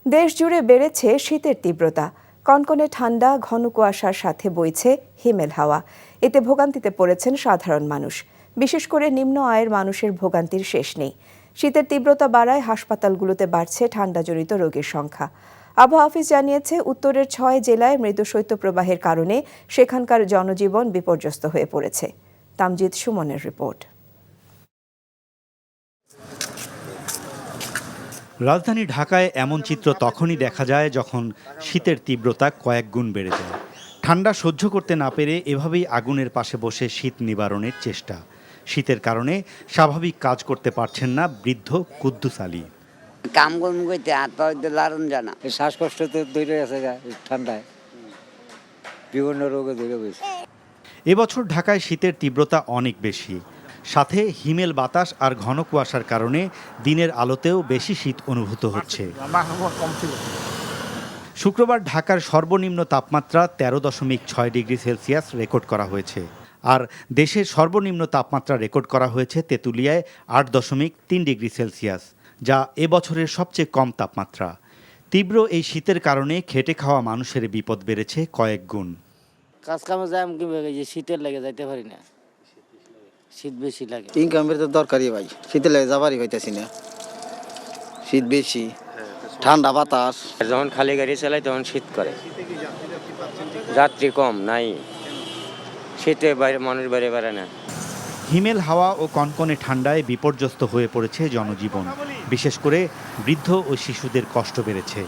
দেশ জুড়ে বেড়েছে শীতের তীব্রতা। কনকনে ঠান্ডা, ঘন কুয়াশার সাথে বইছে হিমেল হাওয়া। এতে ভোগান্তিতে পড়েছেন সাধারণ মানুষ। বিশেষ করে নিম্ন আয়ের মানুষের ভোগান্তির শেষ নেই। শীতের তীব্রতা বাড়ায় হাসপাতালগুলোতে বাড়ছে ঠান্ডাজনিত রোগীর সংখ্যা। আবহাওয়া অফিস জানিয়েছে, উত্তরের ৬ জেলায় মৃদু শৈত্যপ্রবাহের কারণে সেখানকার জনজীবন বিপর্যস্ত হয়ে পড়েছে। তামজিদ সুমনের রিপোর্ট। রাজধানী ঢাকায় এমন চিত্র তখনই দেখা যায় যখন শীতের তীব্রতা কয়েক গুণ বেড়ে যায়। ঠান্ডা সহ্য করতে না পেরে এভাবেই আগুনের পাশে বসে শীত নিবারণের চেষ্টা। শীতের কারণে স্বাভাবিক কাজ করতে পারছেন না বৃদ্ধ কুদ্দুস আলী। কাম কর্ম করতে হাত পা লাড়ন জানা, শ্বাসকষ্ট তো দৌড়ে গেছে ঠান্ডায়, বিভিন্ন রোগে ধরে গেছে। এবছর ঢাকায় শীতের তীব্রতা অনেক বেশি, সাথে হিমেল বাতাস আর ঘন কুয়াশার কারণে দিনের আলোতেও বেশি শীত অনুভূত হচ্ছে। শুক্রবার ঢাকার সর্বনিম্ন তাপমাত্রা 13.6 ডিগ্রি সেলসিয়াস রেকর্ড করা হয়েছে। আর দেশের সর্বনিম্ন তাপমাত্রা রেকর্ড করা হয়েছে তেঁতুলিয়ায় 8.3 ডিগ্রি সেলসিয়াস, যা এবছরের সবচেয়ে কম তাপমাত্রা। তীব্র এই শীতের কারণে খেটে খাওয়া মানুষের বিপদ বেড়েছে কয়েক গুণ। কাজ কামে যাই কি শীতের লেগে যাইতে পারি না, শীত বেশি লাগে। ইনকামের তো দরকারই ভাই, শীতের লেগে যাবারই হইতেছি না, শীত বেশি, ঠান্ডা বাতাস। যখন খালি গাড়ি চালাই তখন শীত করে, যাত্রী কম নাই, শীতে বাইরে মানুষ বাইরে বেড়ে না। হিমেল হাওয়া ও কনকনে ঠান্ডায় বিপর্যস্ত হয়ে পড়েছে জনজীবন। বিশেষ করে বৃদ্ধ ও শিশুদের কষ্ট বেড়েছে।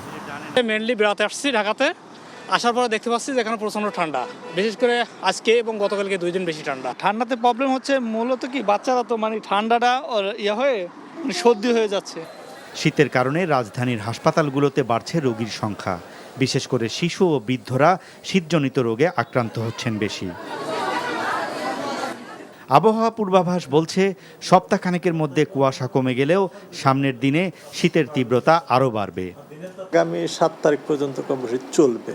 মেনলি বেড়াতে আসছি ঢাকাতে, আসার পরে দেখতে পাচ্ছি যে এখানে প্রচণ্ড ঠান্ডা। বিশেষ করে আজকে এবং গতকালকে 2 দিন বেশি ঠান্ডা। ঠান্ডাতে প্রবলেম হচ্ছে মূলত কি, বাচ্চারা তো ঠান্ডাটা হয়ে সর্দি হয়ে যাচ্ছে। শীতের কারণে রাজধানীর হাসপাতালগুলোতে বাড়ছে রোগীর সংখ্যা। বিশেষ করে শিশু ও বৃদ্ধরা শীতজনিত রোগে আক্রান্ত হচ্ছেন বেশি। আবহাওয়া পূর্বাভাস বলছে, সপ্তাহখানেকের মধ্যে কুয়াশা কমে গেলেও সামনের দিনে শীতের তীব্রতা আরও বাড়বে। আগামী 7 তারিখ পর্যন্ত কম শীত চলবে।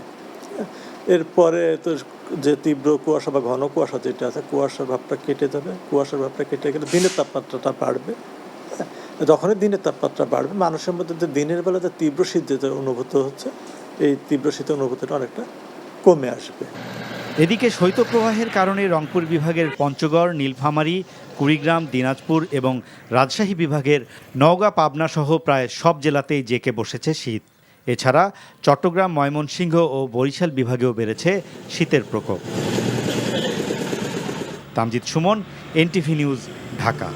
এরপরে তো যে তীব্র কুয়াশা বা ঘন কুয়াশা যেটা আছে, কুয়াশার ভাবটা কেটে যাবে। কুয়াশার ভাবটা কেটে গেলে দিনের তাপমাত্রাটা বাড়বে। যখনই দিনের তাপমাত্রা বাড়বে, মানুষের মধ্যে যে দিনের বেলা যে তীব্র শীত যেটা অনুভূত হচ্ছে, এই তীব্র শীতের অনুভূতিটা অনেকটা কমে আসবে। এদিকে শৈত্যপ্রবাহের কারণে রংপুর বিভাগের পঞ্চগড়, নীলফামারী, কুড়িগ্রাম, দিনাজপুর এবং রাজশাহী বিভাগের নওগাঁ, পাবনা সহ প্রায় সব জেলাতেই জেঁকে বসেছে শীত। এছাড়া চট্টগ্রাম, ময়মনসিংহ ও বরিশাল বিভাগেও বেড়েছে শীতের প্রকোপ। Tamjid Suman, NTV news, Dhaka.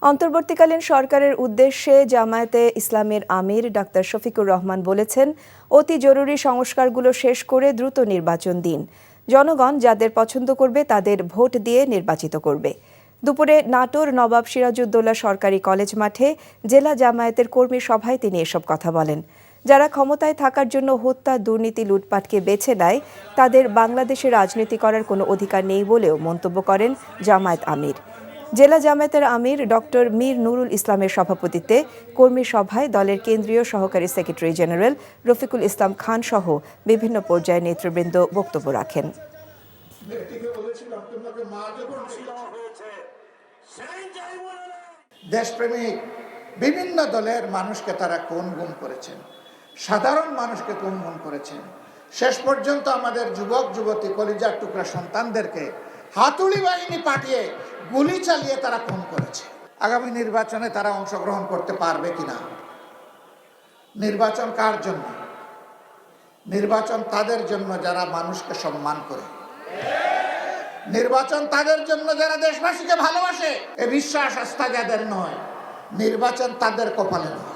অন্তর্বর্তীকালীন সরকারের উদ্দেশ্যে জামায়াতে ইসলামের আমির ডাক্তার শফিকুর রহমান বলেছেন, অতি জরুরি সংস্কারগুলো শেষ করে দ্রুত নির্বাচন দিন। জনগণ যাদের পছন্দ করবে তাদের ভোট দিয়ে নির্বাচিত করবে। দুপুরে নাটোর নবাব সিরাজউদ্দৌলা সরকারি কলেজ মাঠে জেলা জামায়াতের কর্মী সভায় তিনি এসব কথা বলেন। যারা ক্ষমতায় থাকার জন্য হত্যা, দুর্নীতি, লুটপাটকে বেছে নেয়, তাদের বাংলাদেশে রাজনীতি করার কোনো অধিকার নেই বলেও মন্তব্য করেন জামায়াত আমির। জেলা জামায়াতের আমির ডক্টর মীর নুরুল ইসলামের সভাপতিত্বে কর্মী সভায় দলের কেন্দ্রীয় সহকারী সেক্রেটারি জেনারেল রফিকুল ইসলাম খান সহ বিভিন্ন পর্যায়ের নেতৃবৃন্দ বক্তব্য রাখেন। দেশপ্রেমিক বিভিন্ন দলের মানুষকে তারা কোন গুম করেছেন, সাধারণ মানুষকে কোন গুম করেছেন, শেষ পর্যন্ত আমাদের যুবক যুবতী কলিজার টুকরা সন্তানদেরকে হাতুড়ি বাহিনী পাঠিয়ে গুলি চালিয়ে তারা খুন করেছে। আগামী নির্বাচনে তারা অংশগ্রহণ করতে পারবে কিনা? নির্বাচন কার জন্য? নির্বাচন তাদের জন্য যারা মানুষকে সম্মান করে। নির্বাচন তাদের জন্য যারা দেশবাসীকে ভালোবাসে। এই বিশ্বাস আস্থা যাদের নয়, নির্বাচন তাদের কপালে নয়।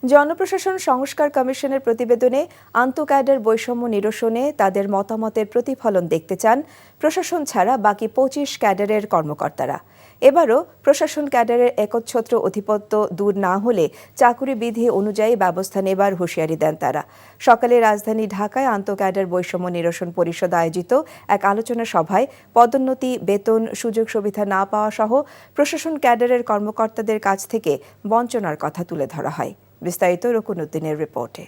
জনপ্রশাসন সংস্কার কমিশনের প্রতিবেদনে আন্তঃক্যাডার বৈষম্য নিরসনে তাদের মতামতের প্রতিফলন দেখতে চান প্রশাসন ছাড়া বাকি 25 ক্যাডারের কর্মকর্তারা। এবারও প্রশাসন ক্যাডারের একচ্ছত্র আধিপত্য দূর না হলে চাকুরি বিধি অনুযায়ী ব্যবস্থা নেবার হুঁশিয়ারি দেন তারা। সকালে রাজধানী ঢাকায় আন্তঃক্যাডার বৈষম্য নিরসন পরিষদ আয়োজিত এক আলোচনা সভায় পদোন্নতি, বেতন, সুযোগ সুবিধা না পাওয়া সহ প্রশাসন ক্যাডারের কর্মকর্তাদের কাছ থেকে বঞ্চনার কথা তুলে ধরা হয়। বিস্তারিত রকুন উদ্দিনের রিপোর্টে।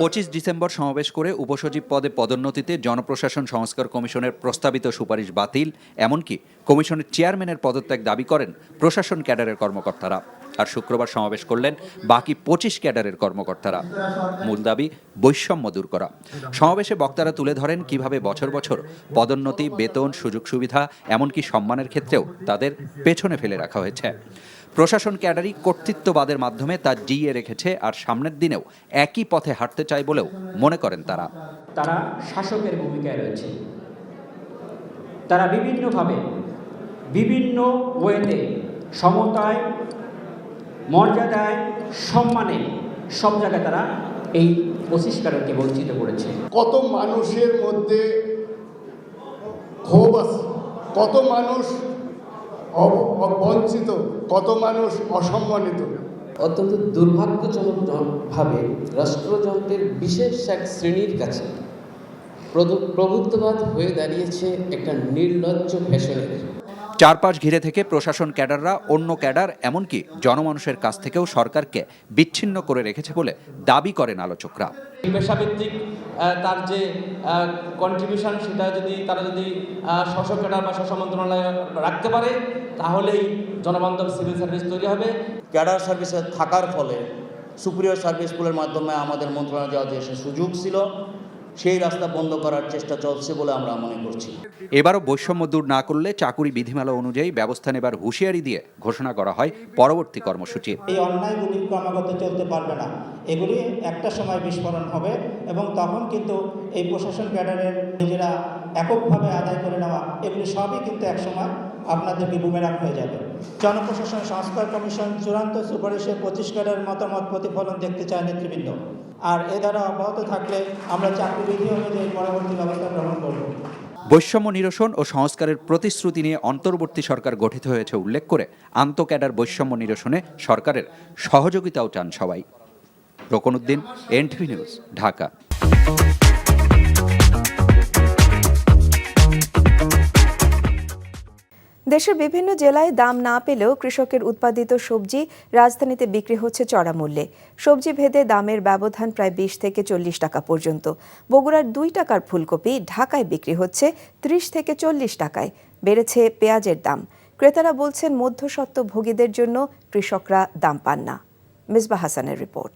25 ডিসেম্বর সমাবেশ করে উপসচিব পদে পদোন্নতিতে জনপ্রশাসন সংস্কার কমিশনের প্রস্তাবিত সুপারিশ বাতিল, এমনকি কমিশনের চেয়ারম্যানের পদত্যাগ দাবি করেন প্রশাসন ক্যাডারের কর্মকর্তারা। আর শুক্রবার সমাবেশ করলেন বাকি 25 ক্যাডারের কর্মকর্তারা। মূল দাবি বৈষম্য দূর করা। সমাবেশে বক্তারা তুলে ধরেন কিভাবে বছর বছর পদোন্নতি, বেতন, সুযোগ সুবিধা, এমনকি সম্মানের ক্ষেত্রেও তাদের পেছনে ফেলে রাখা হয়েছে। প্রশাসন ক্যাডারই কর্তৃত্ববাদের মাধ্যমে তা জিইয়ে রেখেছে, আর সামনের দিনেও একই পথে হাঁটতে চায় বলেও মনে করেন তারা। তারা শাসকের ভূমিকায় রয়েছে, তারা বিভিন্নভাবে বিভিন্ন ওয়েতে সমতায়, মর্যাদায়, সম্মানে সব জায়গায় তারা এই 25 ক্যাডারকে বঞ্চিত করেছে। কত মানুষের মধ্যে ক্ষোভ আছে, কত মানুষ বঞ্চিত, কত মানুষ অসম্মানিত। অত্যন্ত দুর্ভাগ্যজনকভাবে রাষ্ট্রযন্ত্রের বিশেষ এক শ্রেণীর কাছে প্রভুত্ববাদ হয়ে দাঁড়িয়েছে একটা নির্লজ্জ ফ্যাশনের। চারপাশ ঘিরে থেকে প্রশাসন ক্যাডাররা অন্য ক্যাডার, এমনকি জনমানুষের কাছ থেকেও সরকারকে বিচ্ছিন্ন করে রেখেছে বলে দাবি করেন আলোচকরা। পেশাভিত্তিক তার যে কন্ট্রিবিউশন, সেটা যদি তারা শাসক ক্যাডার বা শাসক মন্ত্রণালয় রাখতে পারে, তাহলেই জনবান্ধব সিভিল সার্ভিস তৈরি হবে। ক্যাডার সার্ভিসে থাকার ফলে সুপিরিয়র সার্ভিস স্কুলের মাধ্যমে আমাদের মন্ত্রণালয় যাওয়ার যে সুযোগ ছিল, সেই রাস্তা বন্ধ করার চেষ্টা চলছে বলে আমরা মনে করছি। এবারও বৈষম্য দূর না করলে চাকুরি বিধিমালা অনুযায়ী ব্যবস্থা নেবার হুঁশিয়ারি দিয়ে ঘোষণা করা হয় পরবর্তী কর্মসূচি। এই অন্যায়গুলি ক্রমাগত চলতে পারবে না, এগুলি একটা সময় বিস্ফোরণ হবে এবং তখন কিন্তু এই প্রশাসন ক্যাডারের নিজেরা এককভাবে আদায় করে নেওয়া, এগুলি সবই কিন্তু একসময় আপনাদেরকে বুমেরাং হয়ে যাবে। জনপ্রশাসন সংস্কার কমিশন চূড়ান্ত সুপারিশে 25 ক্যাডারের মতামত প্রতিফলন দেখতে চায় নেতৃবৃন্দ, আর এ দ্বারা অব্যাহত থাকলে আমরা চাকরিবিধি অনুযায়ী পরবর্তী ব্যবস্থা গ্রহণ করব। বৈষম্য নিরসন ও সংস্কারের প্রতিশ্রুতি নিয়ে অন্তর্বর্তী সরকার গঠিত হয়েছে উল্লেখ করে আন্তঃক্যাডার বৈষম্য নিরসনে সরকারের সহযোগিতাও চান সবাই। Rokonuddin, NTV news, Dhaka. দেশের বিভিন্ন জেলায় দাম না পেলেও কৃষকের উৎপাদিত সবজি রাজধানীতে বিক্রি হচ্ছে চড়া মূল্যে। সবজি ভেদে দামের ব্যবধান প্রায় 20 থেকে 40 টাকা পর্যন্ত। বগুড়ার 2 টাকার ফুলকপি ঢাকায় বিক্রি হচ্ছে 30 থেকে 40 টাকায়। বেড়েছে পেঁয়াজের দাম। ক্রেতারা বলছেন মধ্যস্বত্বভোগীদের জন্য কৃষকরা দাম পান না। মিসবাহ হাসানের রিপোর্ট।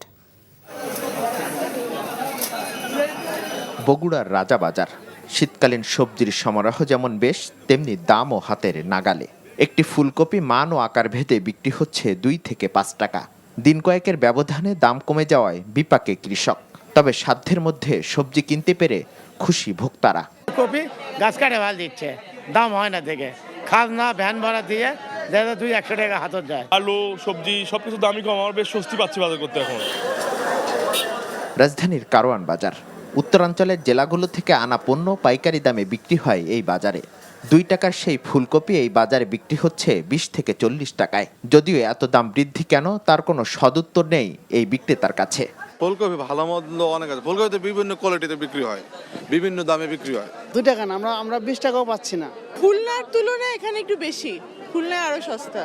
বগুড়ার রাজাবাজার। শীতকালীন সবজির সমারোহ যেমন বেশ, তেমনি দামও হাতের নাগালে। একটি ফুলকপি মান ও আকার ভেদে বিক্রি হচ্ছে 2 থেকে 5 টাকা। দিন কয়েকের ব্যবধানে দাম কমে যাওয়ায় বিপাকে কৃষক। তবে সাধ্যের মধ্যে সবজি কিনতে পেরে খুশি ভোক্তারা। কপি গাছ কাটে ভাল দিচ্ছে, দাম হয় না দেখে, খাজনা ভ্যান ভাড়া দিয়ে 200-100 টাকা হাতত যায়। আলু, সবজি সবকিছু দামই কম, আমার বেশ স্বস্তি পাচ্ছি বাজার করতে এখন। রাজধানীর কারওয়ান বাজার। উত্তরাঞ্চলের জেলাগুলো থেকে আনা পণ্য পাইকারি দামে বিক্রি হয় এই বাজারে। 2 টাকার সেই ফুলকপি এই বাজারে বিক্রি হচ্ছে 20 থেকে 40 টাকায়। যদিও এত দাম বৃদ্ধি কেন, তার কোনো সদুত্তর নেই এই বিক্রেতার কাছে। ফুলকপি ভালো মন্দ অনেক আছে, ফুলকপিতে বিভিন্ন কোয়ালিটিতে বিক্রি হয়, বিভিন্ন দামে বিক্রি হয়। 2 টাকা না, আমরা 20 টাকাও পাচ্ছি না। খুলনার তুলনায় এখানে একটু বেশি, খুলনায় আরো সস্তা।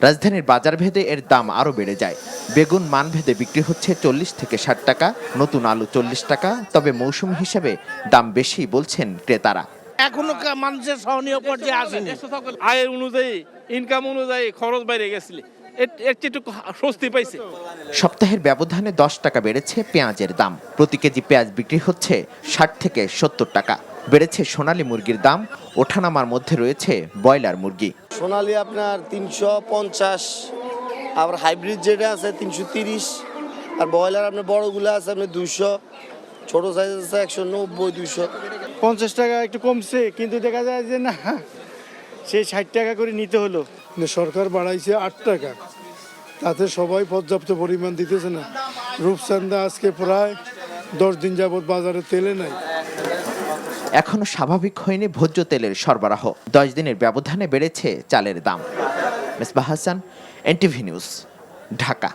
রাজধানীর বাজার ভেদে এর দাম আরো বেড়ে যায়। বেগুন মান ভেদে বিক্রি হচ্ছে 40 থেকে 60 টাকা, নতুন আলু 40 টাকা। তবে মৌসুম হিসেবে দাম বেশি বলছেন ক্রেতারা। এখনো মানুষের সহনীয় পর্যায়ে আসেনি। আয়ের অনুযায়ী, ইনকাম অনুযায়ী খরচ বাইরে গেছিল, একটু স্বস্তি পাইছে। সপ্তাহের ব্যবধানে 10 টাকা বেড়েছে পেঁয়াজের দাম। প্রতি কেজি পেঁয়াজ বিক্রি হচ্ছে 60 থেকে 70 টাকা। বেড়েছে সোনালী মুরগির দাম। ওঠানামার মধ্যে রয়েছে ব্রয়লার মুরগি। সোনালী আপনার 350, আবার হাইব্রিড যেটা আছে 330, আর ব্রয়লার আপনার বড়গুলো আছে আপনার 200, ছোট সাইজ আছে 190, 200। 50 টাকা একটু কমছে, কিন্তু দেখা যায় যে না, সেই 60 টাকা করে নিতে হলো। সরকার বাড়াইছে 8 টাকা, তাতে সবাই পর্যাপ্ত পরিমাণ দিতেছে না। রূপচাঁদা আজকে প্রায় 10 দিন যাবত বাজারে তেলে নাই। এখনো স্বাভাবিক হয়নি ভোজ্য তেলের সরবরাহ। 10 দিনের ব্যবধানে বেড়েছে চালের দাম। Misbah Hasan, NTV news, Dhaka.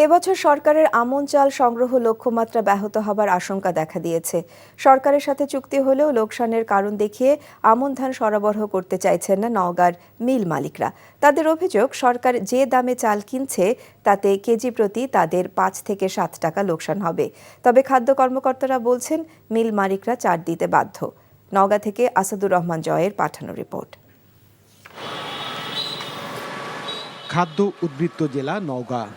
এবছর সরকারের আমন চাল সংগ্রহ লক্ষ্যমাত্রা ব্যাহত হবার আশঙ্কা দেখা দিয়েছে। সরকারের সাথে চুক্তি হলেও লোকসানের কারণ দেখিয়ে আমন ধান সরবরাহ করতে চাইছেন না নওগাঁর মিল মালিকরা। তাদের অভিযোগ, সরকার যে দামে চাল কিনছে তাতে কেজি প্রতি তাদের 5 থেকে 7 টাকা লোকসান হবে। তবে খাদ্য কর্মকর্তারা বলছেন মিল মালিকরা চাল দিতে বাধ্য। নওগাঁ থেকে আসাদুর রহমান জয়ের পাঠানো রিপোর্ট। খাদ্য উদ্বৃত্ত জেলা নওগাঁ।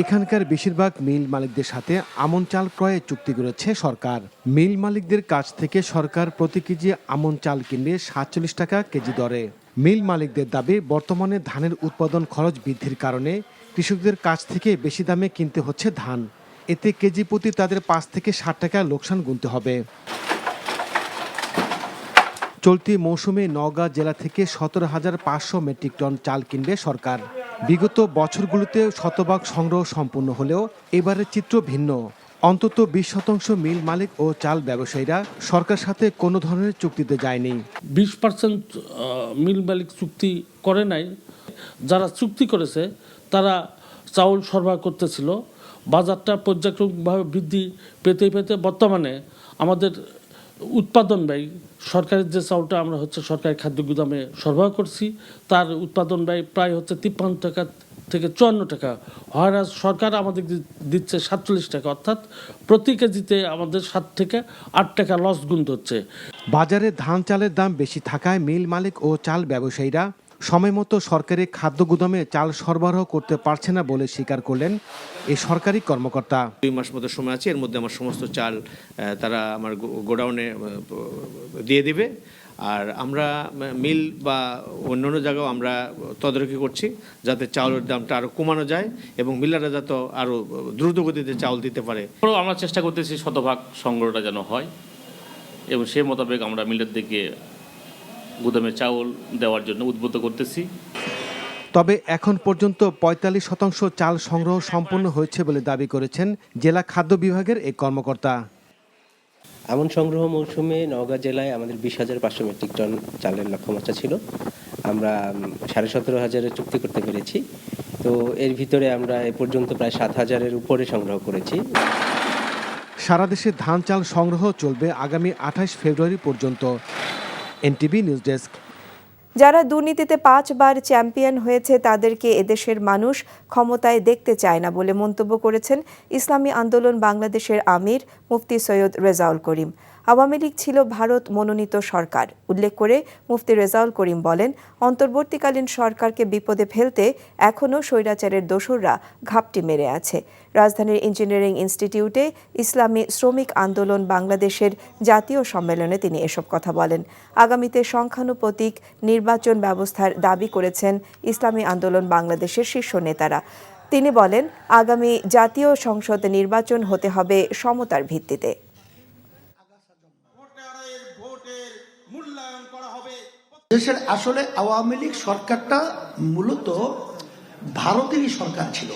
এখানকার বেশিরভাগ মিল মালিকদের সাথে আমন চাল ক্রয়ে চুক্তি করেছে সরকার। মিল মালিকদের কাছ থেকে সরকার প্রতি কেজি আমন চাল কিনবে 47 টাকা কেজি দরে। মিল মালিকদের দাবি, বর্তমানে ধানের উৎপাদন খরচ বৃদ্ধির কারণে কৃষকদের কাছ থেকে বেশি দামে কিনতে হচ্ছে ধান। এতে কেজি প্রতি তাদের 5 থেকে 7 টাকা লোকসান গুনতে হবে। চলতি মৌসুমে নওগাঁ জেলা থেকে 17,500 মেট্রিক টন চাল কিনবে সরকার। বিগত বছরগুলোতে শতভাগ সংগ্রহ সম্পূর্ণ হলেও এবারের চিত্র ভিন্ন। অন্তত 20% মিল মালিক ও চাল ব্যবসায়ীরা সরকারের সাথে কোনো ধরনের চুক্তিতে যায়নি। 20% মিল মালিক চুক্তি করে নাই। যারা চুক্তি করেছে তারা চাউল সরবরাহ করতেছিল। বাজারটা পর্যায়ক্রমিকভাবে বৃদ্ধি পেতে পেতে বর্তমানে আমাদের উৎপাদন ব্যয়, সরকারের যে চাউলটা আমরা সরকারি খাদ্য গুদামে সরবরাহ করছি, তার উৎপাদন ব্যয় প্রায় 53 টাকা থেকে 54 টাকা, হয়রাজ সরকার আমাদের দিচ্ছে 47 টাকা, অর্থাৎ প্রতি কেজিতে আমাদের 7 থেকে 8 টাকা লস গুনতে হচ্ছে। বাজারে ধান চালের দাম বেশি থাকায় মিল মালিক ও চাল ব্যবসায়ীরা সময়মতো সরকারি খাদ্য গুদামে চাল সরবরাহ করতে পারছে না বলে স্বীকার করলেন এই সরকারি কর্মকর্তা। 2 মাস মতো সময় আছে, এর মধ্যে আমার সমস্ত চাল তারা আমার গোডাউনে দিয়ে দিবে। আর আমরা মিল বা অন্যান্য জায়গাও আমরা তদারকি করছি যাতে চাউলের দামটা আরও কমানো যায় এবং মিলাররা যাতে আরও দ্রুত গতিতে চাউল দিতে পারে। আমরা চেষ্টা করতেছি শতভাগ সংগ্রহটা যেন হয় এবং সেই মোতাবেক আমরা মিলের দিকে গুদামে চাউল দেওয়ার জন্য উদ্বুদ্ধ করতেছি। তবে এখন পর্যন্ত 45% চাল সংগ্রহ সম্পন্ন হয়েছে বলে দাবি করেছেন জেলা খাদ্য বিভাগের এই কর্মকর্তা। আমন সংগ্রহ মৌসুমে নওগাঁ জেলায় আমাদের 20,500 মেট্রিক টন চালের লক্ষ্যমাত্রা ছিল। আমরা 17,500 চুক্তি করতে পেরেছি। তো এর ভিতরে আমরা এ পর্যন্ত প্রায় 7,000-এর উপরে সংগ্রহ করেছি। সারা দেশে ধান চাল সংগ্রহ চলবে আগামী 28 ফেব্রুয়ারি পর্যন্ত। NTV news desk. যারা দুর্নীতিতে 5 বার চ্যাম্পিয়ন হয়েছে তাদেরকে এদেশের মানুষ ক্ষমতায় দেখতে চায় না বলে মন্তব্য করেছেন ইসলামী আন্দোলন বাংলাদেশের আমির মুফতি সৈয়দ রেজাউল করিম। আওয়ামী লীগ ছিল ভারত মনোনীত সরকার উল্লেখ করে মুফতি রেজাউল করিম বলেন, অন্তর্বর্তীকালীন সরকারকে বিপদে ফেলতে এখনও স্বৈরাচারের দোসররা ঘাপটি মেরে আছে। রাজধানীর ইঞ্জিনিয়ারিং ইনস্টিটিউটে ইসলামী শ্রমিক আন্দোলন বাংলাদেশের জাতীয় সম্মেলনে তিনি এসব কথা বলেন। আগামীতে সংখ্যানুপাতিক নির্বাচন ব্যবস্থার দাবি করেছেন ইসলামী আন্দোলন বাংলাদেশের শীর্ষ নেতারা। তিনি বলেন, আগামী জাতীয় সংসদ নির্বাচন হতে হবে সমতার ভিত্তিতে। দেশের আসলে আওয়ামী লীগ সরকারটা মূলত ভারতেরই সরকার ছিল,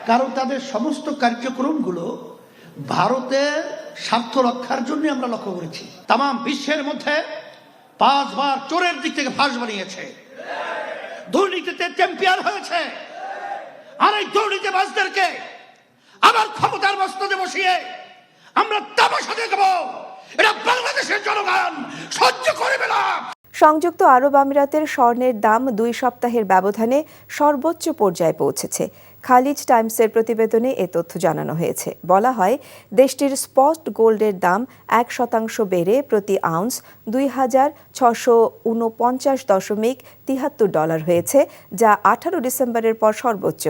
কারণ তাদের সমস্ত কার্যক্রমগুলো ভারতের স্বার্থ রক্ষার জন্য আমরা লক্ষ্য করেছি। তাম বিশ্বের মধ্যে 5 বার চোরের দিক থেকে ফাঁস বানিয়েছে, দুর্নীতিতে চ্যাম্পিয়ন হয়েছে। আর এই দুর্নীতিবাজদেরকে আবার ক্ষমতার মস্তদে বসিয়ে আমরা তামাশা দেখব, এটা বাংলাদেশের জনগণ সহ্য করবে না। সংযুক্ত আরব আমিরাতের স্বর্ণের দাম 2 সপ্তাহের ব্যবধানে সর্বোচ্চ পর্যায়ে পৌঁছেছে। খালিজ টাইমসের প্রতিবেদনে এ তথ্য জানানো হয়েছে। বলা হয়, দেশটির স্পট গোল্ডের দাম 1% বেড়ে প্রতি আউন্স $2,649.73 হয়েছে, যা 18 ডিসেম্বরের পর সর্বোচ্চ।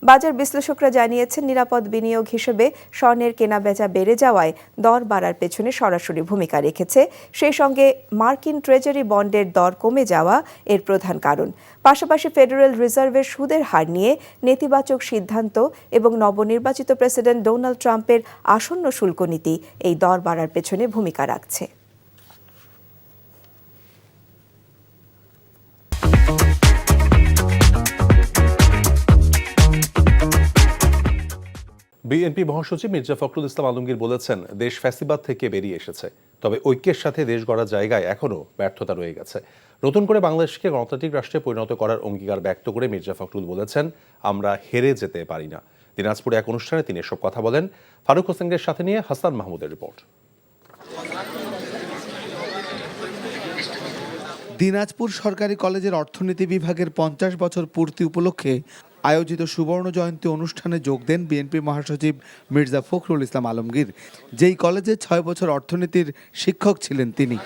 বাজার বিশ্লেষকরা জানিয়েছেন, নিরাপদ বিনিয়োগ হিসেবে স্বর্ণের কেনাবেচা বেড়ে যাওয়ায় দর বাড়ার পেছনে সরাসরি ভূমিকা রেখেছে। সেই সঙ্গে মার্কিন ট্রেজারি বন্ডের দর কমে যাওয়া এর প্রধান কারণ। পাশাপাশি ফেডারেল রিজার্ভের সুদের হার নিয়ে নেতিবাচক সিদ্ধান্ত এবং নবনির্বাচিত প্রেসিডেন্ট ডোনাল্ড ট্রাম্পের আসন্ন শুল্ক নীতি এই দর বাড়ার পেছনে ভূমিকা রাখছে। বিএনপি মহাসচিব মির্জা ফখরুল ইসলাম আলমগীর বলেছেন, দেশ ফ্যাসিবাদ থেকে বেরিয়ে এসেছে, তবে ঐক্যের সাথে দেশ গড়ার জায়গায় এখনও ব্যর্থতা রয়ে গেছে। নতুন করে বাংলাদেশকে গণতান্ত্রিক রাষ্ট্রে পরিণত করার অঙ্গীকার ব্যক্ত করে মির্জা ফখরুল বলেছেন, আমরা হেরে যেতে পারি না। দিনাজপুরে এক অনুষ্ঠানে তিনি এসব কথা বলেন। ফারুক হোসেনকে সাথে নিয়ে হাসান মাহমুদের রিপোর্ট। দিনাজপুর সরকারি কলেজের অর্থনীতি বিভাগের 50 বছর পূর্তি উপলক্ষে আয়োজিত সুবর্ণ জয়ন্তী অনুষ্ঠানে যোগ দেন বিএনপি মহাসচিব মির্জা ফখরুল ইসলাম আলমগীর, যেই কলেজে 6 বছর অর্থনীতির শিক্ষক ছিলেন তিনি।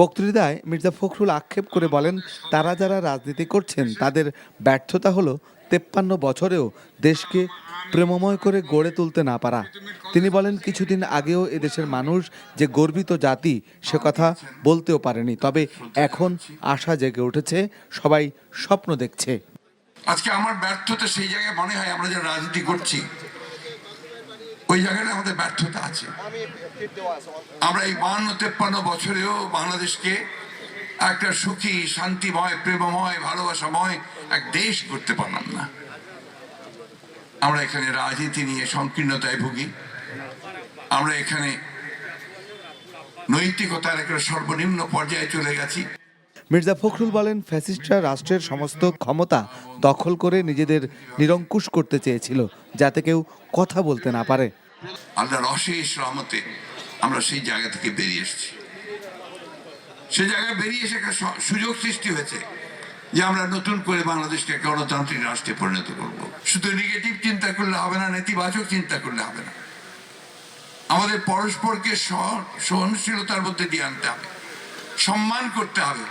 বক্তৃতায় মির্জা ফখরুল আক্ষেপ করে বলেন, তারা যারা রাজনীতি করছেন তাদের ব্যর্থতা হলো 53 বছরেও দেশকে প্রেমময় করে গড়ে তুলতে না পারা। তিনি বলেন, কিছুদিন আগেও এদেশের মানুষ যে গর্বিত জাতি সে কথা বলতেও পারেনি, তবে এখন আশা জেগে উঠেছে, সবাই স্বপ্ন দেখছে। আজকে আমার ব্যর্থতা সেই জায়গায় মনে হয় আমরা যারা রাজনীতি করছি ওই জায়গাটা আমাদের ব্যর্থতা আছে। আমরা এই 52-53 বছরেও বাংলাদেশকে একটা সুখী, শান্তিময়, প্রেমময়, ভালোবাসাময় এক দেশ করতে পারলাম না। আমরা এখানে রাজনীতি নিয়ে সংকীর্ণতায় ভুগি। আমরা এখানে নৈতিকতার একটা সর্বনিম্ন পর্যায়ে চলে গেছি। মির্জা ফখরুল বলেন, ফ্যাসিস্টরা রাষ্ট্রের সমস্ত ক্ষমতা দখল করে নিজেদের নিরঙ্কুশ করতে চেয়েছিল, যাতে কেউ কথা বলতে না পারে। আল্লাহর অশেষ রহমতে আমরা সেই জায়গা থেকে বেরিয়ে এসেছি। সেই জায়গায় বেরিয়ে এসে একটা সুযোগ সৃষ্টি হয়েছে যে আমরা নতুন করে বাংলাদেশকে গণতান্ত্রিক রাষ্ট্রে পরিণত করব। শুধু নেগেটিভ চিন্তা করলে হবে না, নেতিবাচক চিন্তা করলে হবে না। আমাদের পরস্পরকে সহনশীলতার মধ্যে দিয়ে আনতে হবে, সম্মান করতে হবে।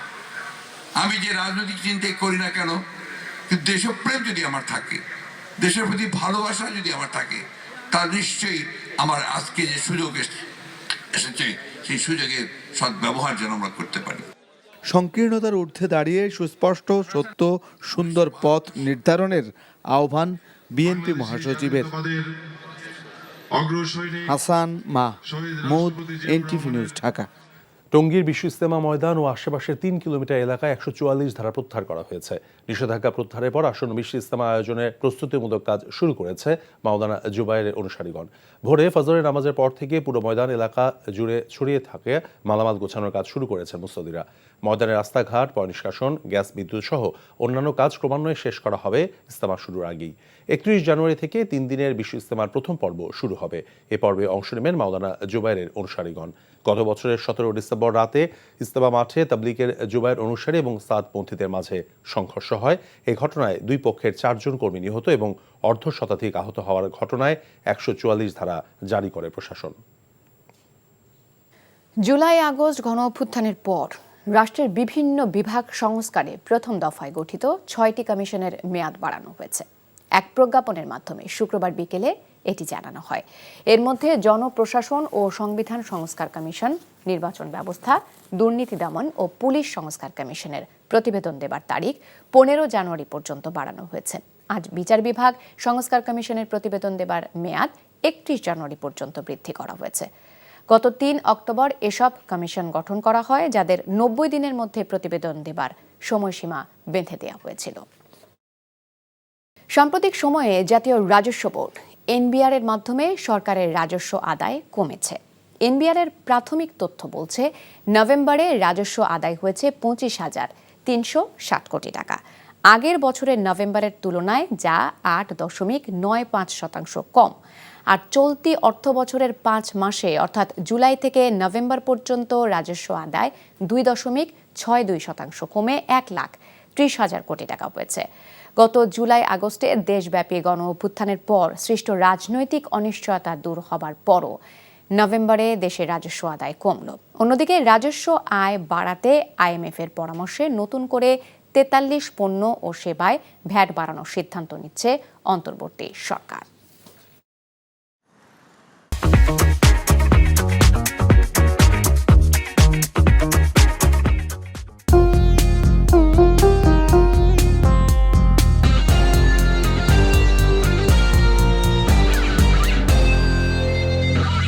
আমি যে রাজনৈতিক চিন্তাই করি না কেন, কিন্তু দেশপ্রেম যদি আমার থাকে, দেশের প্রতি ভালোবাসা যদি আমার থাকে, তা নিশ্চয়ই আমার আজকে যে সুযোগ এসেছে সেই সুযোগের সদ্ব্যবহার যেন আমরা করতে পারি। সংকীর্ণতার ঊর্ধ্বে দাঁড়িয়ে সুস্পষ্ট, সত্য, সুন্দর পথ নির্ধারণের আহ্বান বিএনপি মহাসচিবের। Hasan Mahmud, NTV news, Dhaka. টঙ্গীর বিশ্ব ইজতেমা ময়দান ও আশেপাশের 3 কিলোমিটার এলাকায় 144 ধারা প্রত্যাহার করা হয়েছে। নিষেধাজ্ঞা প্রত্যাহারের পর আসন্ন বিশ্ব ইজতেমা আয়োজনের প্রস্তুতিমূলক কাজ শুরু করেছে মাওলানা জুবায়েরের অনুসারীগণ। ভোরে ফজরের নামাজের পর থেকে পুরো ময়দান এলাকা জুড়ে ছড়িয়ে থাকে মালামাল গোছানোর কাজ শুরু করেছেন মুসল্লিরা। ময়দানের রাস্তাঘাট, পয়ঃনিষ্কাশন, গ্যাস, বিদ্যুৎ সহ অন্যান্য কাজ ক্রমান্বয়ে শেষ করা হবে ইজতেমা শুরুর আগেই। 31 জানুয়ারি থেকে 3 দিনের বিশ্ব ইজতেমার প্রথম পর্ব শুরু হবে। এ পর্বে অংশ নেবেন মাওলানা জুবায়েরের অনুসারীগণ। গত বছরের 17 ডিসেম্বর রাতে ইজতেমা মাঠে তাবলিগের জুবায়ের অনুসারী এবং সাদপন্থীদের মাঝে সংঘর্ষ হয়। এই ঘটনায় দুই পক্ষের 4 জন কর্মী নিহত এবং অর্ধশতাধিক আহত হওয়ার ঘটনায় 144 ধারা জারি করে প্রশাসন। জুলাই আগস্ট গণ অভ্যুত্থানের পর রাষ্ট্রের বিভিন্ন বিভাগ সংস্কারে প্রথম দফায় গঠিত 6টি কমিশনের মেয়াদ বাড়ানো হয়েছে। এক প্রজ্ঞাপনের মাধ্যমে শুক্রবার বিকেলে এটি জানানো হয়। এর মধ্যে জনপ্রশাসন ও সংবিধান সংস্কার কমিশন, নির্বাচন ব্যবস্থা, দুর্নীতি দমন ও পুলিশ সংস্কার কমিশনের প্রতিবেদন দেবার তারিখ 15 জানুয়ারি পর্যন্ত বাড়ানো হয়েছে। আজ বিচার বিভাগ সংস্কার কমিশনের প্রতিবেদন দেবার মেয়াদ 31 জানুয়ারি পর্যন্ত বৃদ্ধি করা হয়েছে। গত 3 অক্টোবর এসব কমিশন গঠন করা হয়, যাদের 90 দিনের মধ্যে প্রতিবেদন দেবার সময়সীমা বেঁধে দেওয়া হয়েছিল। সাম্প্রতিক সময়ে জাতীয় রাজস্ব বোর্ড এনবিআর এর মাধ্যমে সরকারের রাজস্ব আদায় কমেছে। এনবিআর এর প্রাথমিক তথ্য বলছে, নভেম্বরে রাজস্ব আদায় হয়েছে 25,360 কোটি টাকা। আগের বছরের নভেম্বরের তুলনায় যা 8.95% কম। আর চলতি অর্থ বছরের 5 মাসে অর্থাৎ জুলাই থেকে নভেম্বর পর্যন্ত রাজস্ব আদায় 2.62% কমে 1,30,000 কোটি টাকা হয়েছে। গত জুলাই আগস্টে দেশব্যাপী গণ অভ্যুত্থানের পর সৃষ্ট রাজনৈতিক অনিশ্চয়তা দূর হবার পরও নভেম্বরে দেশে রাজস্ব আদায় কমল। অন্যদিকে রাজস্ব আয় বাড়াতে আইএমএফ এর পরামর্শে নতুন করে 43 পণ্য ও সেবায় ভ্যাট বাড়ানোর সিদ্ধান্ত নিচ্ছে অন্তর্বর্তী সরকার।